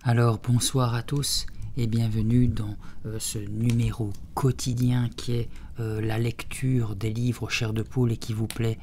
Alors bonsoir à tous et bienvenue dans ce numéro quotidien qui est la lecture des livres Chair de poule et qui vous plaît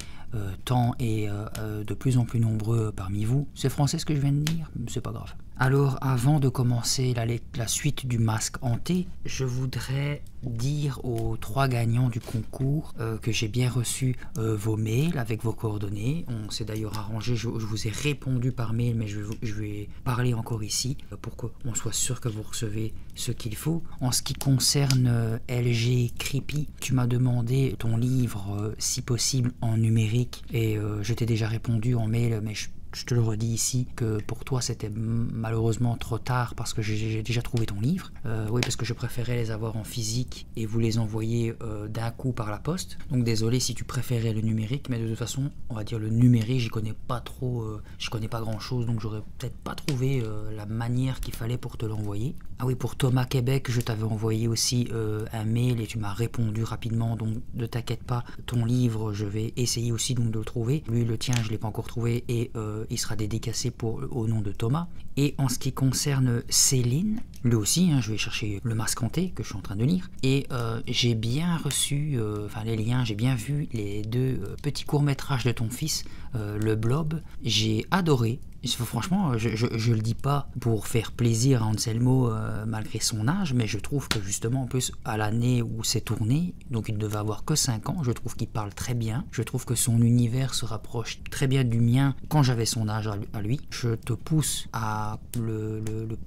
tant et de plus en plus nombreux parmi vous. C'est français ce que je viens de dire? C'est pas grave. Alors avant de commencer la suite du masque hanté, je voudrais dire aux 3 gagnants du concours que j'ai bien reçu vos mails avec vos coordonnées. On s'est d'ailleurs arrangé, je vous ai répondu par mail, mais je vais parler encore ici pour qu'on soit sûr que vous recevez ce qu'il faut. En ce qui concerne LG Creepy, tu m'as demandé ton livre, si possible en numérique, et je t'ai déjà répondu en mail, mais je te le redis ici que pour toi c'était malheureusement trop tard parce que j'ai déjà trouvé ton livre. Oui, parce que je préférais les avoir en physique et vous les envoyer d'un coup par la poste. Donc désolé si tu préférais le numérique, mais de toute façon, on va dire le numérique, j'y connais pas trop, je connais pas grand chose, donc j'aurais peut-être pas trouvé la manière qu'il fallait pour te l'envoyer. Ah oui, pour Thomas Québec, je t'avais envoyé aussi un mail et tu m'as répondu rapidement, donc ne t'inquiète pas, ton livre, je vais essayer aussi donc de le trouver. Lui, le tien, je l'ai pas encore trouvé et il sera dédicacé au nom de Thomas. Et en ce qui concerne Céline, lui aussi, je vais chercher le masque hanté que je suis en train de lire. Et j'ai bien reçu, les liens, j'ai bien vu les 2 petits courts-métrages de ton fils, le Blob. J'ai adoré. Franchement, je le dis pas pour faire plaisir à Anselmo malgré son âge, mais je trouve que justement en plus à l'année où c'est tourné, donc il devait avoir que 5 ans, je trouve qu'il parle très bien, je trouve que son univers se rapproche très bien du mien quand j'avais son âge à lui. Je te pousse à le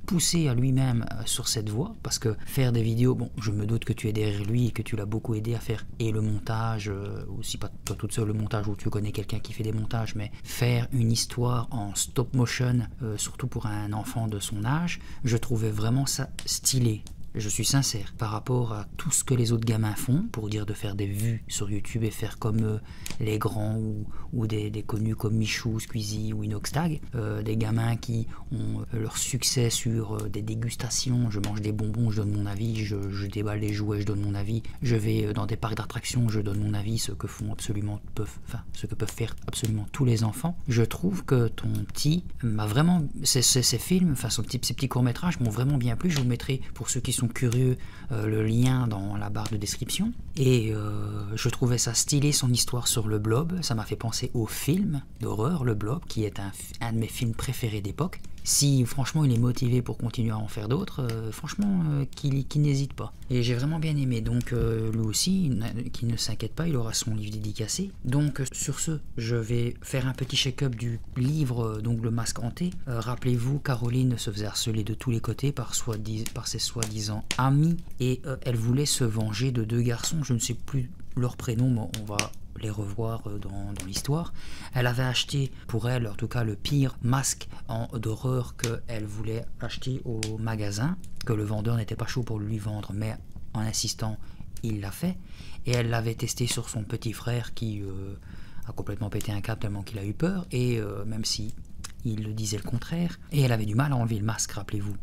pousser à lui-même sur cette voie, parce que faire des vidéos, bon, je me doute que tu es derrière lui et que tu l'as beaucoup aidé à faire, et le montage, aussi pas toi toute seule le montage, ou tu connais quelqu'un qui fait des montages, mais faire une histoire en stop motion, surtout pour un enfant de son âge, je trouvais vraiment ça stylé. Je suis sincère, par rapport à tout ce que les autres gamins font, pour dire de faire des vues sur YouTube et faire comme les grands ou des connus comme Michou, Squeezie ou Inoxtag, des gamins qui ont leur succès sur des dégustations, je mange des bonbons, je donne mon avis, je déballe les jouets, je donne mon avis, je vais dans des parcs d'attractions, je donne mon avis, ce que peuvent faire absolument tous les enfants. Je trouve que ton petit m'a vraiment, ces films, ces petits courts-métrages m'ont vraiment bien plu. Je vous mettrai, pour ceux qui sont curieux, le lien dans la barre de description. Et je trouvais ça stylé, son histoire sur le Blob. Ça m'a fait penser au film d'horreur, le Blob, qui est un de mes films préférés d'époque. Si franchement il est motivé pour continuer à en faire d'autres, franchement qu'il n'hésite pas. Et j'ai vraiment bien aimé, donc lui aussi, qu'il ne s'inquiète pas, il aura son livre dédicacé. Donc sur ce, je vais faire un petit check-up du livre, donc le masque hanté. Rappelez-vous, Caroline se faisait harceler de tous les côtés par ses soi-disant amis, et elle voulait se venger de 2 garçons, je ne sais plus leur prénom, mais on va les revoir dans l'histoire. Elle avait acheté pour elle, en tout cas, le pire masque d'horreur qu'elle voulait acheter au magasin, que le vendeur n'était pas chaud pour lui vendre, mais en insistant, il l'a fait. Et elle l'avait testé sur son petit frère qui a complètement pété un câble tellement qu'il a eu peur, et même si il le disait le contraire, et elle avait du mal à enlever le masque, rappelez-vous.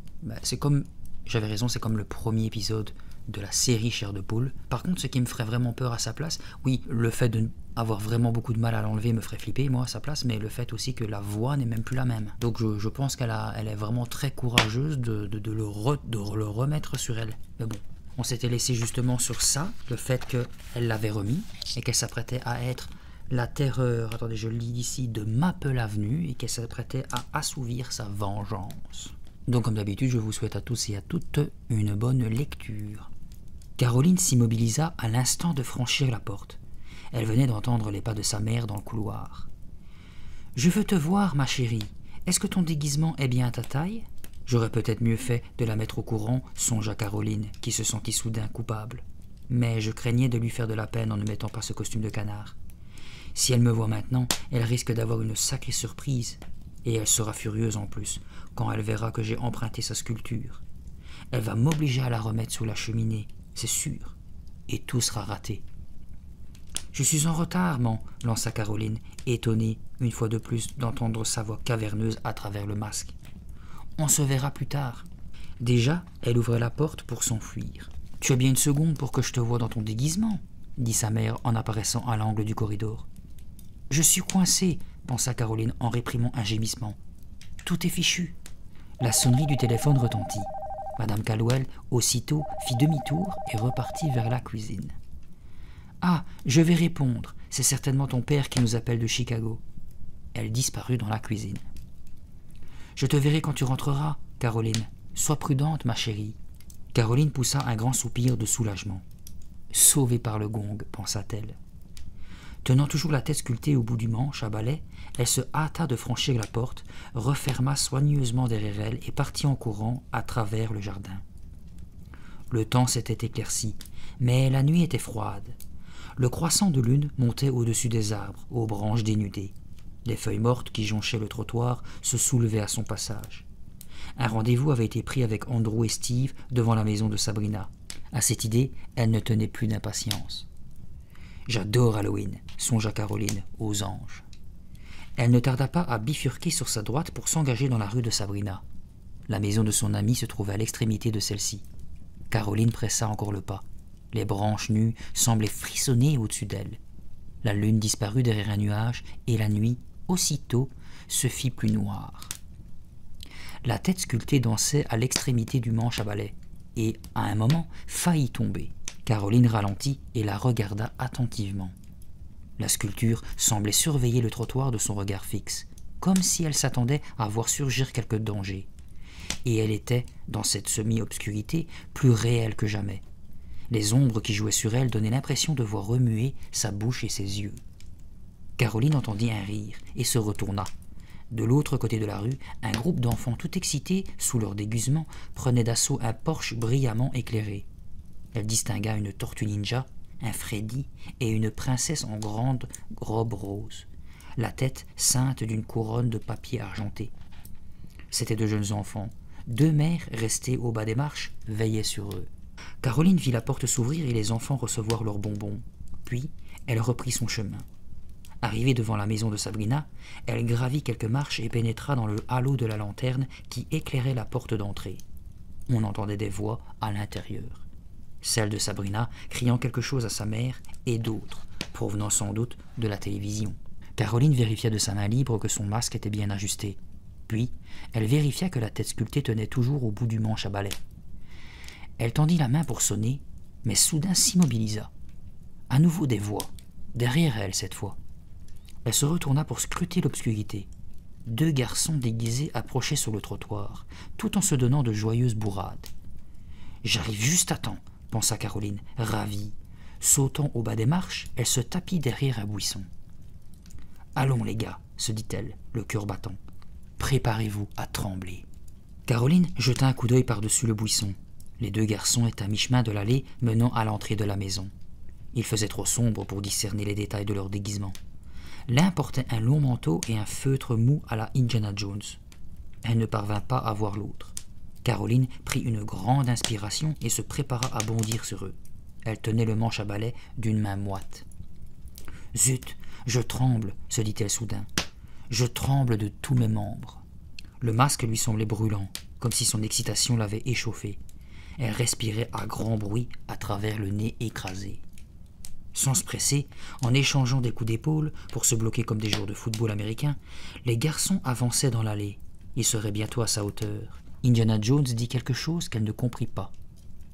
C'est comme, j'avais raison, c'est comme le premier épisode de la série Chair de poule. Par contre, ce qui me ferait vraiment peur à sa place, oui, le fait d'avoir vraiment beaucoup de mal à l'enlever me ferait flipper, moi, à sa place, mais le fait aussi que la voix n'est même plus la même. Donc je pense qu'elle est vraiment très courageuse de le remettre sur elle. Mais bon, on s'était laissé justement sur ça, le fait qu'elle l'avait remis, et qu'elle s'apprêtait à être la terreur, attendez, je le lis ici, de Maple Avenue, et qu'elle s'apprêtait à assouvir sa vengeance. Donc comme d'habitude, je vous souhaite à tous et à toutes une bonne lecture. Caroline s'immobilisa à l'instant de franchir la porte. Elle venait d'entendre les pas de sa mère dans le couloir. « Je veux te voir, ma chérie. Est-ce que ton déguisement est bien à ta taille ? J'aurais peut-être mieux fait de la mettre au courant, songea Caroline, qui se sentit soudain coupable. Mais je craignais de lui faire de la peine en ne mettant pas ce costume de canard. Si elle me voit maintenant, elle risque d'avoir une sacrée surprise. Et elle sera furieuse en plus, quand elle verra que j'ai emprunté sa sculpture. Elle va m'obliger à la remettre sous la cheminée, c'est sûr, et tout sera raté. « Je suis en retard, maman, lança Caroline, étonnée, une fois de plus, d'entendre sa voix caverneuse à travers le masque. « On se verra plus tard. » Déjà, elle ouvrait la porte pour s'enfuir. « Tu as bien une seconde pour que je te voie dans ton déguisement, » dit sa mère en apparaissant à l'angle du corridor. « Je suis coincée, pensa Caroline en réprimant un gémissement. « Tout est fichu. » La sonnerie du téléphone retentit. Madame Caldwell, aussitôt, fit demi-tour et repartit vers la cuisine. « Ah, je vais répondre. C'est certainement ton père qui nous appelle de Chicago. » Elle disparut dans la cuisine. « Je te verrai quand tu rentreras, Caroline. Sois prudente, ma chérie. » Caroline poussa un grand soupir de soulagement. « Sauvée par le gong, pensa-t-elle. » Tenant toujours la tête sculptée au bout du manche à balai, elle se hâta de franchir la porte, referma soigneusement derrière elle et partit en courant à travers le jardin. Le temps s'était éclairci, mais la nuit était froide. Le croissant de lune montait au-dessus des arbres, aux branches dénudées. Les feuilles mortes qui jonchaient le trottoir se soulevaient à son passage. Un rendez-vous avait été pris avec Andrew et Steve devant la maison de Sabrina. À cette idée, elle ne tenait plus d'impatience. « J'adore Halloween », songea Caroline, aux anges. Elle ne tarda pas à bifurquer sur sa droite pour s'engager dans la rue de Sabrina. La maison de son amie se trouvait à l'extrémité de celle-ci. Caroline pressa encore le pas. Les branches nues semblaient frissonner au-dessus d'elle. La lune disparut derrière un nuage et la nuit, aussitôt, se fit plus noire. La tête sculptée dansait à l'extrémité du manche à balai et, à un moment, faillit tomber. Caroline ralentit et la regarda attentivement. La sculpture semblait surveiller le trottoir de son regard fixe, comme si elle s'attendait à voir surgir quelque danger. Et elle était, dans cette semi-obscurité, plus réelle que jamais. Les ombres qui jouaient sur elle donnaient l'impression de voir remuer sa bouche et ses yeux. Caroline entendit un rire et se retourna. De l'autre côté de la rue, un groupe d'enfants tout excités, sous leur déguisement, prenait d'assaut un porche brillamment éclairé. Elle distingua une tortue ninja, un Freddy et une princesse en grande robe rose, la tête ceinte d'une couronne de papier argenté. C'étaient de jeunes enfants. 2 mères, restées au bas des marches, veillaient sur eux. Caroline vit la porte s'ouvrir et les enfants recevoir leurs bonbons. Puis, elle reprit son chemin. Arrivée devant la maison de Sabrina, elle gravit quelques marches et pénétra dans le halo de la lanterne qui éclairait la porte d'entrée. On entendait des voix à l'intérieur. Celle de Sabrina criant quelque chose à sa mère et d'autres, provenant sans doute de la télévision. Caroline vérifia de sa main libre que son masque était bien ajusté. Puis, elle vérifia que la tête sculptée tenait toujours au bout du manche à balai. Elle tendit la main pour sonner, mais soudain s'immobilisa. À nouveau des voix, derrière elle cette fois. Elle se retourna pour scruter l'obscurité. 2 garçons déguisés approchaient sur le trottoir, tout en se donnant de joyeuses bourrades. « J'arrive juste à temps », pensa Caroline, ravie. Sautant au bas des marches, elle se tapit derrière un buisson. « Allons les gars », se dit-elle, le cœur battant. « Préparez-vous à trembler. » Caroline jeta un coup d'œil par-dessus le buisson. Les 2 garçons étaient à mi-chemin de l'allée menant à l'entrée de la maison. Il faisait trop sombre pour discerner les détails de leur déguisement. L'un portait un long manteau et un feutre mou à la Indiana Jones. Elle ne parvint pas à voir l'autre. Caroline prit une grande inspiration et se prépara à bondir sur eux. Elle tenait le manche à balai d'une main moite. « Zut, je tremble !» se dit-elle soudain. « Je tremble de tous mes membres. » Le masque lui semblait brûlant, comme si son excitation l'avait échauffé. Elle respirait à grand bruit à travers le nez écrasé. Sans se presser, en échangeant des coups d'épaule pour se bloquer comme des joueurs de football américain, les garçons avançaient dans l'allée. Ils seraient bientôt à sa hauteur. Indiana Jones dit quelque chose qu'elle ne comprit pas.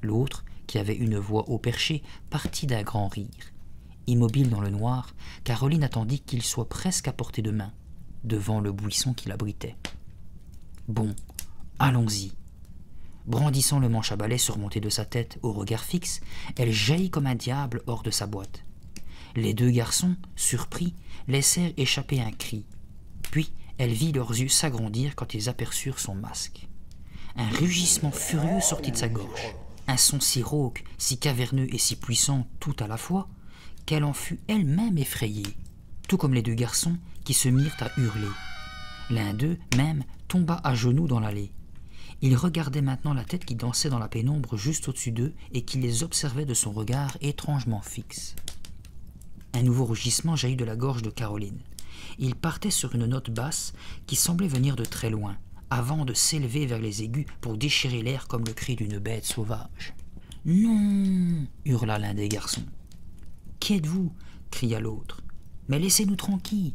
L'autre, qui avait une voix haut perchée, partit d'un grand rire. Immobile dans le noir, Caroline attendit qu'il soit presque à portée de main, devant le buisson qui l'abritait. « Bon, allons-y !» Brandissant le manche à balai surmonté de sa tête au regard fixe, elle jaillit comme un diable hors de sa boîte. Les 2 garçons, surpris, laissèrent échapper un cri. Puis, elle vit leurs yeux s'agrandir quand ils aperçurent son masque. Un rugissement furieux sortit de sa gorge, un son si rauque, si caverneux et si puissant tout à la fois, qu'elle en fut elle-même effrayée, tout comme les 2 garçons qui se mirent à hurler. L'un d'eux, même, tomba à genoux dans l'allée. Il regardait maintenant la tête qui dansait dans la pénombre juste au-dessus d'eux et qui les observait de son regard étrangement fixe. Un nouveau rugissement jaillit de la gorge de Caroline. Il partait sur une note basse qui semblait venir de très loin, avant de s'élever vers les aigus pour déchirer l'air comme le cri d'une bête sauvage. « Non !» hurla l'un des garçons. « Qui êtes-vous » cria l'autre. « Mais laissez-nous tranquilles !»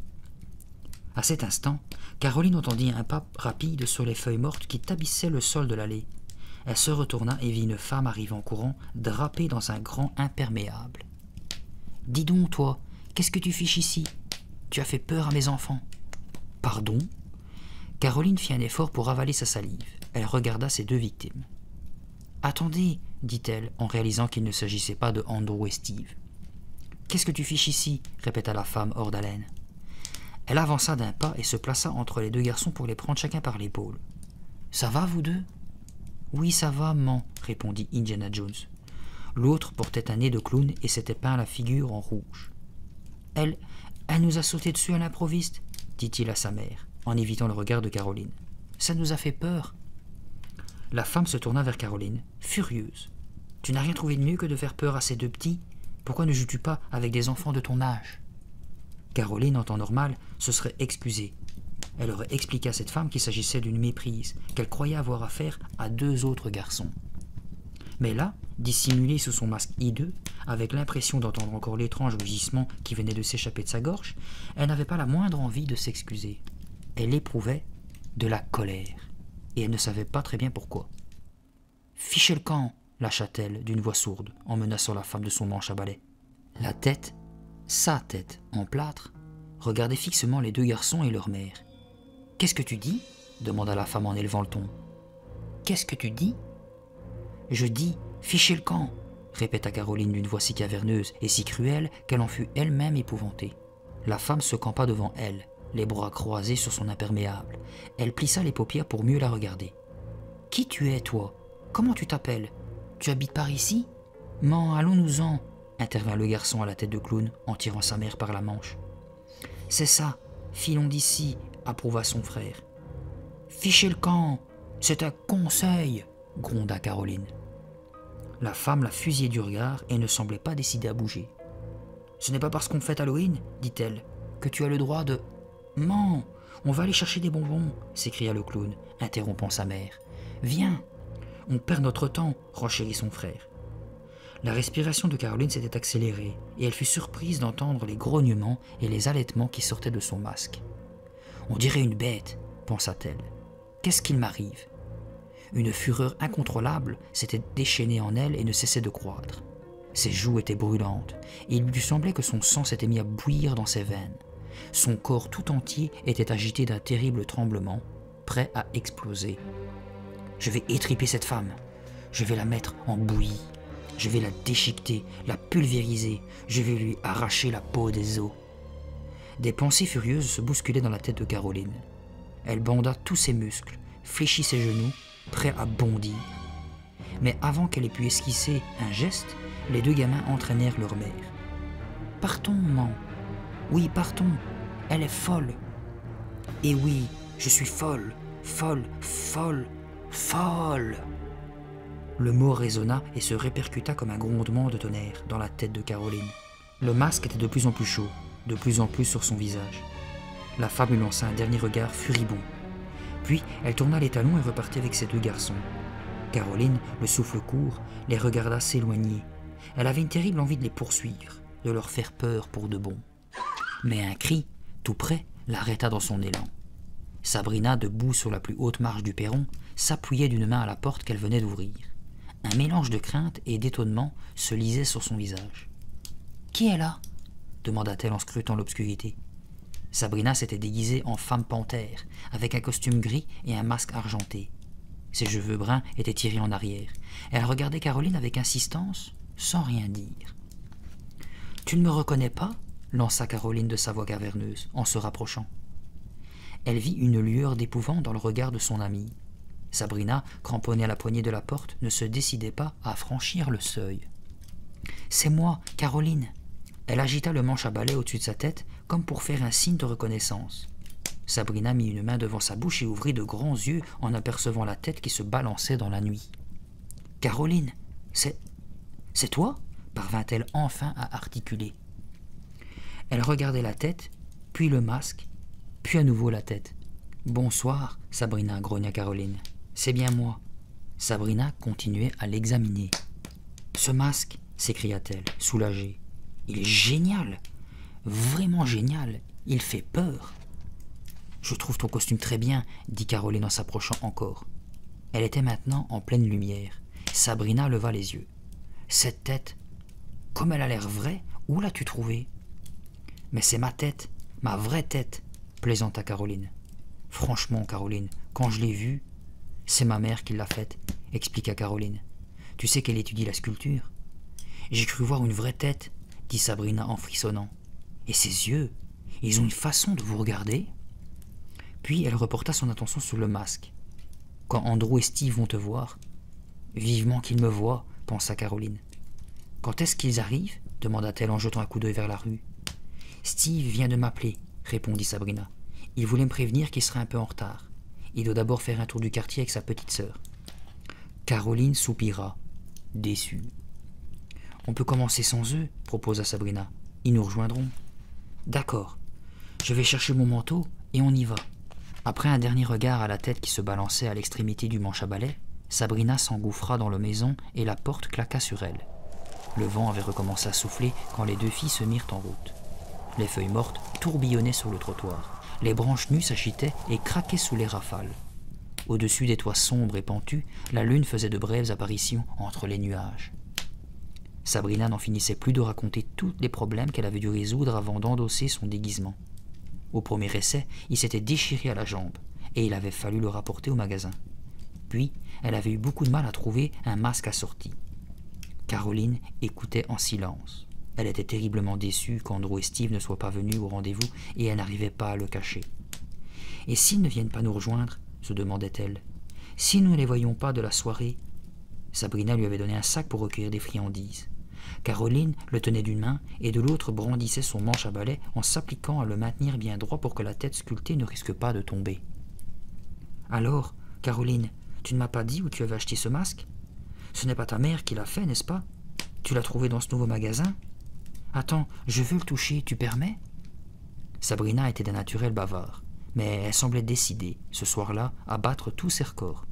À cet instant, Caroline entendit un pas rapide sur les feuilles mortes qui tapissaient le sol de l'allée. Elle se retourna et vit une femme arriver en courant, drapée dans un grand imperméable. « Dis donc, toi, qu'est-ce que tu fiches ici? Tu as fait peur à mes enfants. »« Pardon ?» Caroline fit un effort pour avaler sa salive. Elle regarda ses deux victimes. « Attendez, » dit-elle, en réalisant qu'il ne s'agissait pas de Andrew et Steve. « Qu'est-ce que tu fiches ici ?» répéta la femme hors d'haleine. Elle avança d'un pas et se plaça entre les deux garçons pour les prendre chacun par l'épaule. « Ça va, vous deux ?»« Oui, ça va, maman, » répondit Indiana Jones. L'autre portait un nez de clown et s'était peint la figure en rouge. « Elle nous a sauté dessus à l'improviste, » dit-il à sa mère, en évitant le regard de Caroline. « Ça nous a fait peur. » La femme se tourna vers Caroline, furieuse. « Tu n'as rien trouvé de mieux que de faire peur à ces deux petits? Pourquoi ne joues-tu pas avec des enfants de ton âge ?» Caroline, en temps normal, se serait excusée. Elle aurait expliqué à cette femme qu'il s'agissait d'une méprise, qu'elle croyait avoir affaire à deux autres garçons. Mais là, dissimulée sous son masque hideux, avec l'impression d'entendre encore l'étrange rugissement qui venait de s'échapper de sa gorge, elle n'avait pas la moindre envie de s'excuser. Elle éprouvait de la colère, et elle ne savait pas très bien pourquoi. « Fichez le camp !» lâcha-t-elle d'une voix sourde, en menaçant la femme de son manche à balai. La tête, sa tête, en plâtre, regardait fixement les deux garçons et leur mère. « Qu'est-ce que tu dis ?» demanda la femme en élevant le ton. « Qu'est-ce que tu dis ?»« Je dis, fichez le camp !» répéta Caroline d'une voix si caverneuse et si cruelle qu'elle en fut elle-même épouvantée. La femme se campa devant elle, les bras croisés sur son imperméable. Elle plissa les paupières pour mieux la regarder. « Qui tu es, toi? Comment tu t'appelles? Tu habites par ici? »« Man, allons-nous-en » intervint le garçon à la tête de clown en tirant sa mère par la manche. « C'est ça, filons d'ici » approuva son frère. « Fichez le camp, c'est un conseil » gronda Caroline. La femme la fusillait du regard et ne semblait pas décidée à bouger. « Ce n'est pas parce qu'on fête Halloween, dit-elle, que tu as le droit de... »« Man, on va aller chercher des bonbons » s'écria le clown, interrompant sa mère. « Viens, on perd notre temps, renchérit son frère. La respiration de Caroline s'était accélérée et elle fut surprise d'entendre les grognements et les halètements qui sortaient de son masque. « On dirait une bête, pensa-t-elle. Qu'est-ce qu'il m'arrive ?» Une fureur incontrôlable s'était déchaînée en elle et ne cessait de croître. Ses joues étaient brûlantes et il lui semblait que son sang s'était mis à bouillir dans ses veines. Son corps tout entier était agité d'un terrible tremblement, prêt à exploser. « Je vais étriper cette femme, je vais la mettre en bouillie, je vais la déchiqueter, la pulvériser, je vais lui arracher la peau des os. » Des pensées furieuses se bousculaient dans la tête de Caroline. Elle banda tous ses muscles, fléchit ses genoux, prêt à bondir. Mais avant qu'elle ait pu esquisser un geste, les deux gamins entraînèrent leur mère. « Partons, maman. Oui, partons. Elle est folle. »« Et oui, je suis folle, folle, folle, folle !» Le mot résonna et se répercuta comme un grondement de tonnerre dans la tête de Caroline. Le masque était de plus en plus chaud, de plus en plus sur son visage. La femme lui lança un dernier regard furibond. Puis elle tourna les talons et repartit avec ses deux garçons. Caroline, le souffle court, les regarda s'éloigner. Elle avait une terrible envie de les poursuivre, de leur faire peur pour de bon. Mais un cri, tout près, l'arrêta dans son élan. Sabrina, debout sur la plus haute marche du perron, s'appuyait d'une main à la porte qu'elle venait d'ouvrir. Un mélange de crainte et d'étonnement se lisait sur son visage. « Qui est là ?» demanda-t-elle en scrutant l'obscurité. Sabrina s'était déguisée en femme panthère, avec un costume gris et un masque argenté. Ses cheveux bruns étaient tirés en arrière. Elle regardait Caroline avec insistance, sans rien dire. « Tu ne me reconnais pas ?» lança Caroline de sa voix caverneuse, en se rapprochant. Elle vit une lueur d'épouvante dans le regard de son amie. Sabrina, cramponnée à la poignée de la porte, ne se décidait pas à franchir le seuil. « C'est moi, Caroline !» Elle agita le manche à balai au-dessus de sa tête, comme pour faire un signe de reconnaissance. Sabrina mit une main devant sa bouche et ouvrit de grands yeux en apercevant la tête qui se balançait dans la nuit. « Caroline, c'est toi ?» parvint-elle enfin à articuler. Elle regardait la tête, puis le masque, puis à nouveau la tête. « Bonsoir, Sabrina, » grogna Caroline. « C'est bien moi. » Sabrina continuait à l'examiner. « Ce masque, » s'écria-t-elle, soulagée. « Il est génial, vraiment génial, il fait peur. » Je trouve ton costume très bien, dit Caroline en s'approchant encore. Elle était maintenant en pleine lumière. Sabrina leva les yeux. Cette tête, comme elle a l'air vraie, où l'as-tu trouvée? Mais c'est ma tête, ma vraie tête, plaisanta Caroline. Franchement, Caroline, quand je l'ai vue, c'est ma mère qui l'a faite, expliqua Caroline. Tu sais qu'elle étudie la sculpture. J'ai cru voir une vraie tête, dit Sabrina en frissonnant. Et ses yeux, ils ont une façon de vous regarder. Puis elle reporta son attention sur le masque. Quand Andrew et Steve vont te voir, vivement qu'ils me voient, pensa Caroline. Quand est-ce qu'ils arrivent? Demanda-t-elle en jetant un coup d'œil vers la rue. Steve vient de m'appeler, répondit Sabrina. Il voulait me prévenir qu'il serait un peu en retard. Il doit d'abord faire un tour du quartier avec sa petite sœur. Caroline soupira, déçue. On peut commencer sans eux, proposa Sabrina. Ils nous rejoindront. D'accord. Je vais chercher mon manteau et on y va. Après un dernier regard à la tête qui se balançait à l'extrémité du manche à balai, Sabrina s'engouffra dans la maison et la porte claqua sur elle. Le vent avait recommencé à souffler quand les deux filles se mirent en route. Les feuilles mortes tourbillonnaient sur le trottoir. Les branches nues s'agitaient et craquaient sous les rafales. Au-dessus des toits sombres et pentus, la lune faisait de brèves apparitions entre les nuages. Sabrina n'en finissait plus de raconter tous les problèmes qu'elle avait dû résoudre avant d'endosser son déguisement. Au premier essai, il s'était déchiré à la jambe, et il avait fallu le rapporter au magasin. Puis, elle avait eu beaucoup de mal à trouver un masque assorti. Caroline écoutait en silence. Elle était terriblement déçue qu'Andrew et Steve ne soient pas venus au rendez-vous et elle n'arrivait pas à le cacher. « Et s'ils ne viennent pas nous rejoindre ?» se demandait-elle. « Si nous ne les voyons pas de la soirée ?» Sabrina lui avait donné un sac pour recueillir des friandises. Caroline le tenait d'une main et de l'autre brandissait son manche à balai en s'appliquant à le maintenir bien droit pour que la tête sculptée ne risque pas de tomber. « Alors, Caroline, tu ne m'as pas dit où tu avais acheté ce masque? Ce n'est pas ta mère qui l'a fait, n'est-ce pas? Tu l'as trouvé dans ce nouveau magasin? Attends, je veux le toucher, tu permets ?» Sabrina était d'un naturel bavard, mais elle semblait décidée, ce soir-là, à battre tous ses records.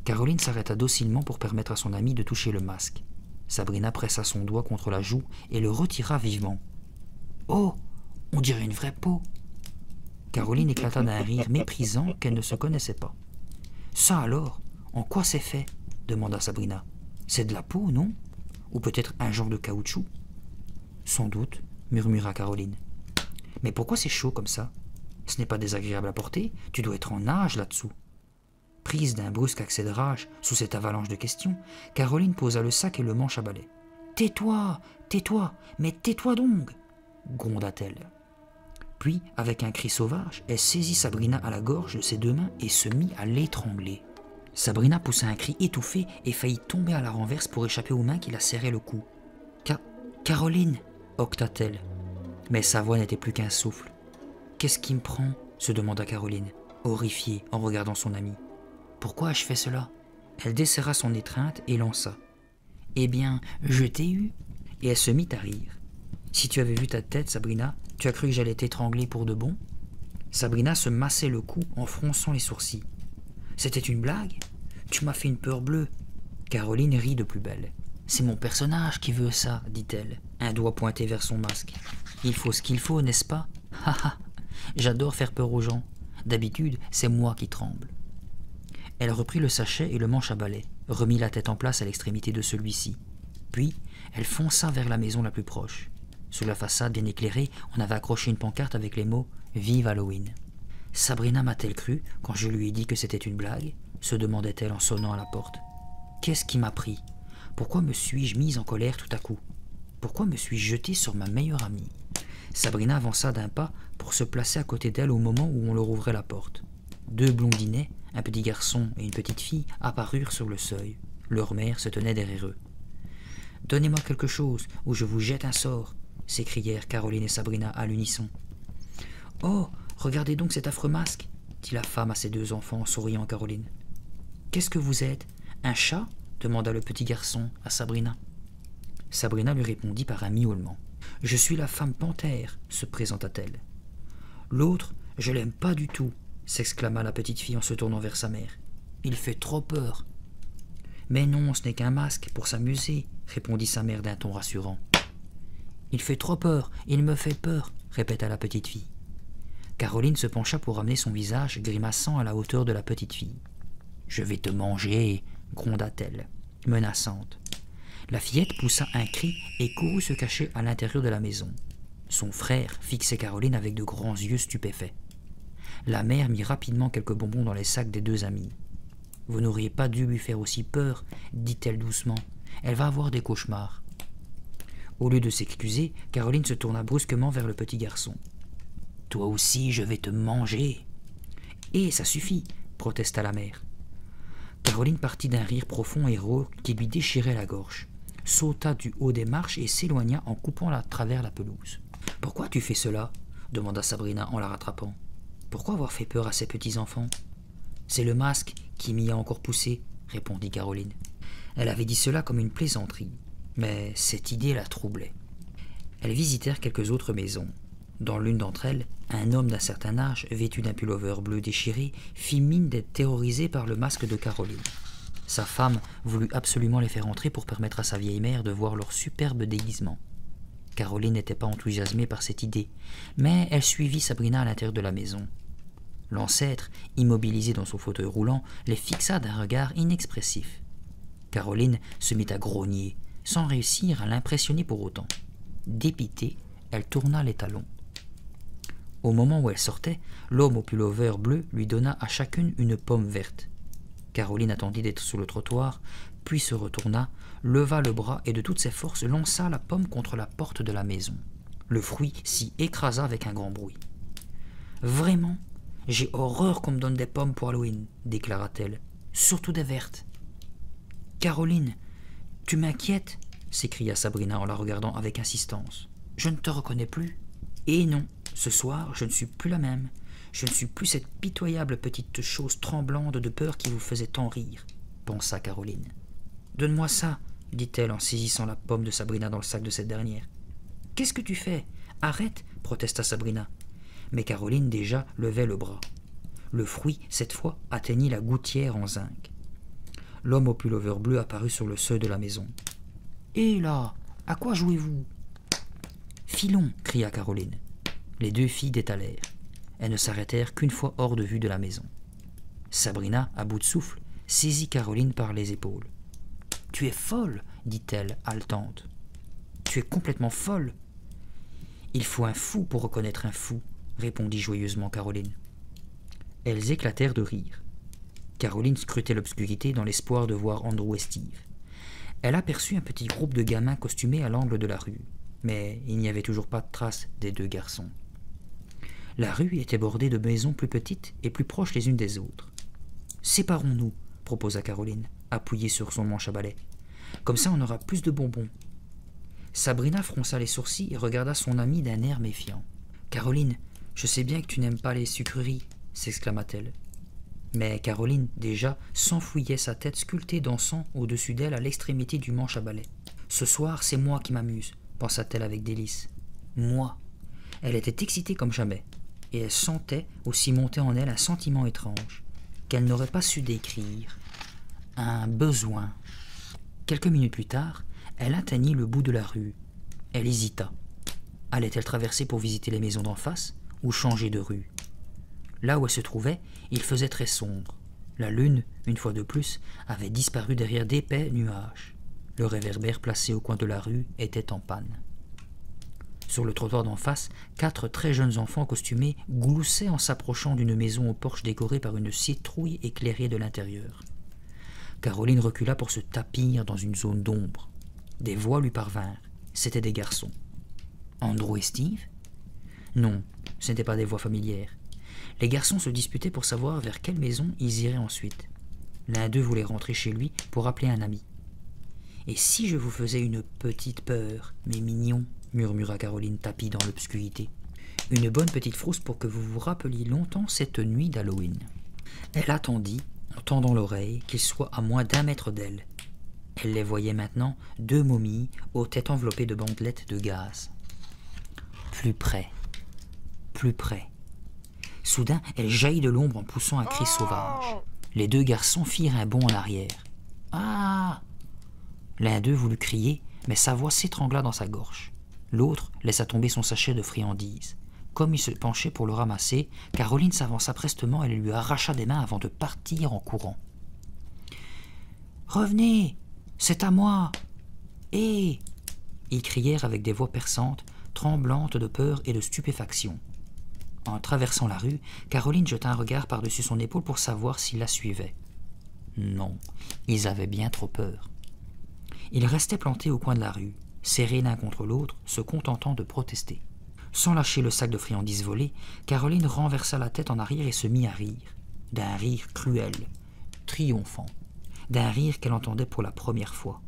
Caroline s'arrêta docilement pour permettre à son amie de toucher le masque. Sabrina pressa son doigt contre la joue et le retira vivement. « Oh, on dirait une vraie peau !» Caroline éclata d'un rire méprisant qu'elle ne se connaissait pas. « Ça alors, en quoi c'est fait ?» demanda Sabrina. « C'est de la peau, non? Ou peut-être un genre de caoutchouc ?»« Sans doute, » murmura Caroline. « Mais pourquoi c'est chaud comme ça? Ce n'est pas désagréable à porter, tu dois être en nage là-dessous. » Prise d'un brusque accès de rage, sous cette avalanche de questions, Caroline posa le sac et le manche à balai. « Tais-toi, tais-toi, mais tais-toi donc !» gronda-t-elle. Puis, avec un cri sauvage, elle saisit Sabrina à la gorge de ses deux mains et se mit à l'étrangler. Sabrina poussa un cri étouffé et faillit tomber à la renverse pour échapper aux mains qui la serraient le cou. « Caroline !» octa-t-elle. Mais sa voix n'était plus qu'un souffle. « Qu'est-ce qui me prend ?» se demanda Caroline, horrifiée en regardant son amie. « Pourquoi ai-je fait cela ?» Elle desserra son étreinte et lança. « Eh bien, je t'ai eu !» Et elle se mit à rire. « Si tu avais vu ta tête, Sabrina, tu as cru que j'allais t'étrangler pour de bon ?» Sabrina se massait le cou en fronçant les sourcils. « C'était une blague? Tu m'as fait une peur bleue !» Caroline rit de plus belle. « C'est mon personnage qui veut ça, dit-elle, un doigt pointé vers son masque. Il faut ce qu'il faut, n'est-ce pas? Ha ha! J'adore faire peur aux gens. D'habitude, c'est moi qui tremble. » Elle reprit le sachet et le manche à balai, remit la tête en place à l'extrémité de celui-ci. Puis, elle fonça vers la maison la plus proche. Sur la façade bien éclairée, on avait accroché une pancarte avec les mots « Vive Halloween ». Sabrina m'a-t-elle cru quand je lui ai dit que c'était une blague? Se demandait-elle en sonnant à la porte. Qu'est-ce qui m'a pris? Pourquoi me suis-je mise en colère tout à coup? Pourquoi me suis-je jetée sur ma meilleure amie? Sabrina avança d'un pas pour se placer à côté d'elle au moment où on leur ouvrait la porte. Deux blondinets, un petit garçon et une petite fille, apparurent sur le seuil. Leur mère se tenait derrière eux. « Donnez-moi quelque chose ou je vous jette un sort !» s'écrièrent Caroline et Sabrina à l'unisson. « Oh, regardez donc cet affreux masque !» dit la femme à ses deux enfants en souriant à Caroline. « Qu'est-ce que vous êtes? Un chat ?» demanda le petit garçon à Sabrina. Sabrina lui répondit par un miaulement. « Je suis la femme panthère, se présenta-t-elle. »« L'autre, je l'aime pas du tout, » s'exclama la petite fille en se tournant vers sa mère. « Il fait trop peur. »« Mais non, ce n'est qu'un masque pour s'amuser, » répondit sa mère d'un ton rassurant. « Il fait trop peur, il me fait peur, » répéta la petite fille. Caroline se pencha pour ramener son visage, grimaçant à la hauteur de la petite fille. « Je vais te manger !» gronda-t-elle, menaçante. La fillette poussa un cri et courut se cacher à l'intérieur de la maison. Son frère fixait Caroline avec de grands yeux stupéfaits. La mère mit rapidement quelques bonbons dans les sacs des deux amis. « Vous n'auriez pas dû lui faire aussi peur, dit-elle doucement. Elle va avoir des cauchemars. » Au lieu de s'excuser, Caroline se tourna brusquement vers le petit garçon. « Toi aussi, je vais te manger. »« Eh, ça suffit !» protesta la mère. Caroline partit d'un rire profond et rauque qui lui déchirait la gorge, sauta du haut des marches et s'éloigna en coupant à travers la pelouse. « Pourquoi tu fais cela ?» demanda Sabrina en la rattrapant. « Pourquoi avoir fait peur à ces petits-enfants ?»« C'est le masque qui m'y a encore poussé, » répondit Caroline. Elle avait dit cela comme une plaisanterie, mais cette idée la troublait. Elles visitèrent quelques autres maisons. Dans l'une d'entre elles, un homme d'un certain âge, vêtu d'un pullover bleu déchiré, fit mine d'être terrorisé par le masque de Caroline. Sa femme voulut absolument les faire entrer pour permettre à sa vieille mère de voir leur superbe déguisement. Caroline n'était pas enthousiasmée par cette idée, mais elle suivit Sabrina à l'intérieur de la maison. L'ancêtre, immobilisé dans son fauteuil roulant, les fixa d'un regard inexpressif. Caroline se mit à grogner, sans réussir à l'impressionner pour autant. Dépitée, elle tourna les talons. Au moment où elle sortait, l'homme au pullover bleu lui donna à chacune une pomme verte. Caroline attendit d'être sur le trottoir, puis se retourna, leva le bras et de toutes ses forces lança la pomme contre la porte de la maison. Le fruit s'y écrasa avec un grand bruit. « Vraiment, j'ai horreur qu'on me donne des pommes pour Halloween, » déclara-t-elle, « surtout des vertes. »« Caroline, tu m'inquiètes » s'écria Sabrina en la regardant avec insistance. « Je ne te reconnais plus. »« Et non, ce soir, je ne suis plus la même. Je ne suis plus cette pitoyable petite chose tremblante de peur qui vous faisait tant rire, » pensa Caroline. « Donne-moi ça, » dit-elle en saisissant la pomme de Sabrina dans le sac de cette dernière. « Qu'est-ce que tu fais? Arrête » protesta Sabrina. Mais Caroline déjà levait le bras. Le fruit, cette fois, atteignit la gouttière en zinc. L'homme au pullover bleu apparut sur le seuil de la maison. « Hé là, à quoi jouez-vous ?»« Filons » cria Caroline. Les deux filles détalèrent. Elles ne s'arrêtèrent qu'une fois hors de vue de la maison. Sabrina, à bout de souffle, saisit Caroline par les épaules. « Tu es folle » dit-elle, haletante. « Tu es complètement folle !»« Il faut un fou pour reconnaître un fou » répondit joyeusement Caroline. Elles éclatèrent de rire. Caroline scrutait l'obscurité dans l'espoir de voir Andrew et Steve. Elle aperçut un petit groupe de gamins costumés à l'angle de la rue, mais il n'y avait toujours pas de trace des deux garçons. La rue était bordée de maisons plus petites et plus proches les unes des autres. « Séparons-nous » proposa Caroline, appuyée sur son manche à balai. « Comme ça on aura plus de bonbons. » Sabrina fronça les sourcils et regarda son amie d'un air méfiant. « Caroline, je sais bien que tu n'aimes pas les sucreries, » s'exclama-t-elle. Mais Caroline, déjà, s'enfouillait sa tête sculptée d'encens au-dessus d'elle à l'extrémité du manche à balai. « Ce soir, c'est moi qui m'amuse, » pensa-t-elle avec délice. « Moi !» Elle était excitée comme jamais, et elle sentait aussi monter en elle un sentiment étrange, qu'elle n'aurait pas su décrire. Un besoin. Quelques minutes plus tard, elle atteignit le bout de la rue. Elle hésita. Allait-elle traverser pour visiter les maisons d'en face ou changer de rue? Là où elle se trouvait, il faisait très sombre. La lune, une fois de plus, avait disparu derrière d'épais nuages. Le réverbère placé au coin de la rue était en panne. Sur le trottoir d'en face, 4 très jeunes enfants costumés gloussaient en s'approchant d'une maison au porche décorée par une citrouille éclairée de l'intérieur. Caroline recula pour se tapir dans une zone d'ombre. Des voix lui parvinrent. C'étaient des garçons. Andrew et Steve? Non, ce n'étaient pas des voix familières. Les garçons se disputaient pour savoir vers quelle maison ils iraient ensuite. L'un d'eux voulait rentrer chez lui pour appeler un ami. « Et si je vous faisais une petite peur, mes mignons ?» murmura Caroline tapie dans l'obscurité. « Une bonne petite frousse pour que vous vous rappeliez longtemps cette nuit d'Halloween. » Elle attendit, en tendant l'oreille, qu'il soit à moins d'1 mètre d'elle. Elle les voyait maintenant, 2 momies aux têtes enveloppées de bandelettes de gaz. Plus près. Plus près. Soudain, elle jaillit de l'ombre en poussant un cri sauvage. Les 2 garçons firent un bond en arrière. « Ah !» L'un d'eux voulut crier, mais sa voix s'étrangla dans sa gorge. L'autre laissa tomber son sachet de friandises. Comme il se penchait pour le ramasser, Caroline s'avança prestement et le lui arracha des mains avant de partir en courant. « Revenez, c'est à moi !»« Hé !» Ils crièrent avec des voix perçantes, tremblantes de peur et de stupéfaction. En traversant la rue, Caroline jeta un regard par-dessus son épaule pour savoir s'ils la suivaient. Non, ils avaient bien trop peur. Ils restaient plantés au coin de la rue, serrés l'un contre l'autre, se contentant de protester. Sans lâcher le sac de friandises volées, Caroline renversa la tête en arrière et se mit à rire, d'un rire cruel, triomphant, d'un rire qu'elle entendait pour la première fois.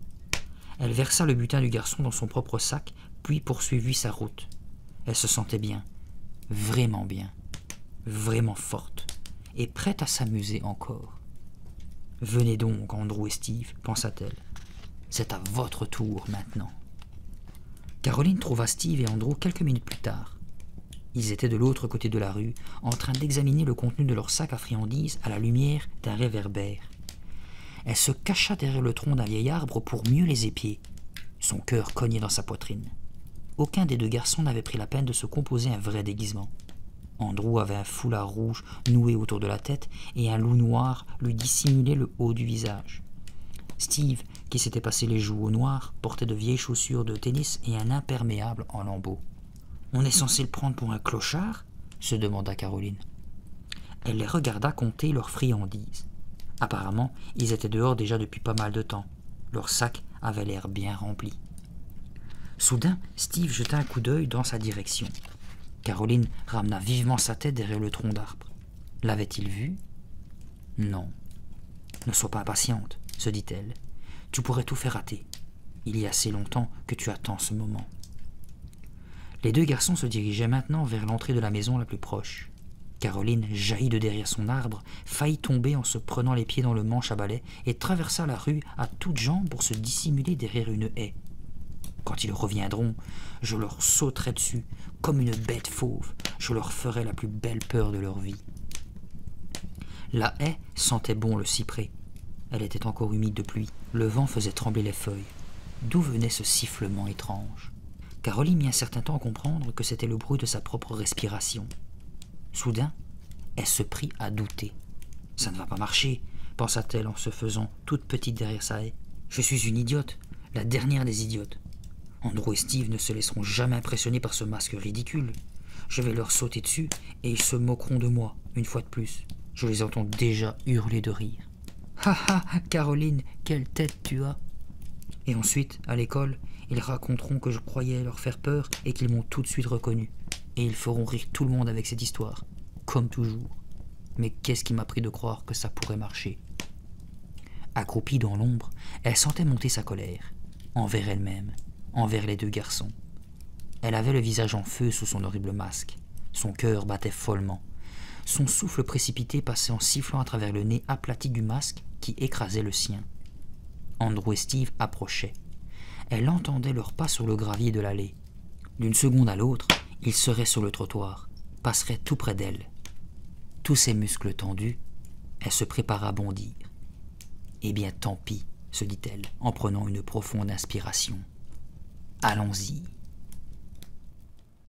Elle versa le butin du garçon dans son propre sac, puis poursuivit sa route. Elle se sentait bien, vraiment forte, et prête à s'amuser encore. « Venez donc, Andrew et Steve, pensa-t-elle. C'est à votre tour maintenant. » Caroline trouva Steve et Andrew quelques minutes plus tard. Ils étaient de l'autre côté de la rue, en train d'examiner le contenu de leur sac à friandises à la lumière d'un réverbère. Elle se cacha derrière le tronc d'un vieil arbre pour mieux les épier. Son cœur cognait dans sa poitrine. Aucun des deux garçons n'avait pris la peine de se composer un vrai déguisement. Andrew avait un foulard rouge noué autour de la tête et un loup noir lui dissimulait le haut du visage. Steve, qui s'était passé les joues au noir, portait de vieilles chaussures de tennis et un imperméable en lambeaux. « On est censé le prendre pour un clochard ?» se demanda Caroline. Elle les regarda compter leurs friandises. Apparemment, ils étaient dehors déjà depuis pas mal de temps. Leur sac avait l'air bien rempli. Soudain, Steve jeta un coup d'œil dans sa direction. Caroline ramena vivement sa tête derrière le tronc d'arbre. L'avait-il vu? Non. Ne sois pas impatiente, se dit-elle. Tu pourrais tout faire rater. Il y a assez longtemps que tu attends ce moment. Les deux garçons se dirigeaient maintenant vers l'entrée de la maison la plus proche. Caroline jaillit de derrière son arbre, faillit tomber en se prenant les pieds dans le manche à balai et traversa la rue à toutes jambes pour se dissimuler derrière une haie. Quand ils reviendront, je leur sauterai dessus, comme une bête fauve. Je leur ferai la plus belle peur de leur vie. La haie sentait bon le cyprès. Elle était encore humide de pluie. Le vent faisait trembler les feuilles. D'où venait ce sifflement étrange? Caroline mit un certain temps à comprendre que c'était le bruit de sa propre respiration. Soudain, elle se prit à douter. « Ça ne va pas marcher », pensa-t-elle en se faisant toute petite derrière sa haie. « Je suis une idiote, la dernière des idiotes. Andrew et Steve ne se laisseront jamais impressionner par ce masque ridicule. Je vais leur sauter dessus et ils se moqueront de moi, une fois de plus. Je les entends déjà hurler de rire. « Ha ha, Caroline, quelle tête tu as !» Et ensuite, à l'école, ils raconteront que je croyais leur faire peur et qu'ils m'ont tout de suite reconnu. Et ils feront rire tout le monde avec cette histoire, comme toujours. Mais qu'est-ce qui m'a pris de croire que ça pourrait marcher? Accroupie dans l'ombre, elle sentait monter sa colère, envers elle-même, envers les deux garçons. Elle avait le visage en feu sous son horrible masque. Son cœur battait follement. Son souffle précipité passait en sifflant à travers le nez aplati du masque qui écrasait le sien. Andrew et Steve approchaient. Elle entendait leurs pas sur le gravier de l'allée. D'une seconde à l'autre, ils seraient sur le trottoir, passeraient tout près d'elle. Tous ses muscles tendus, elle se prépara à bondir. « Eh bien, tant pis, » se dit-elle, en prenant une profonde inspiration. « Allons-y. »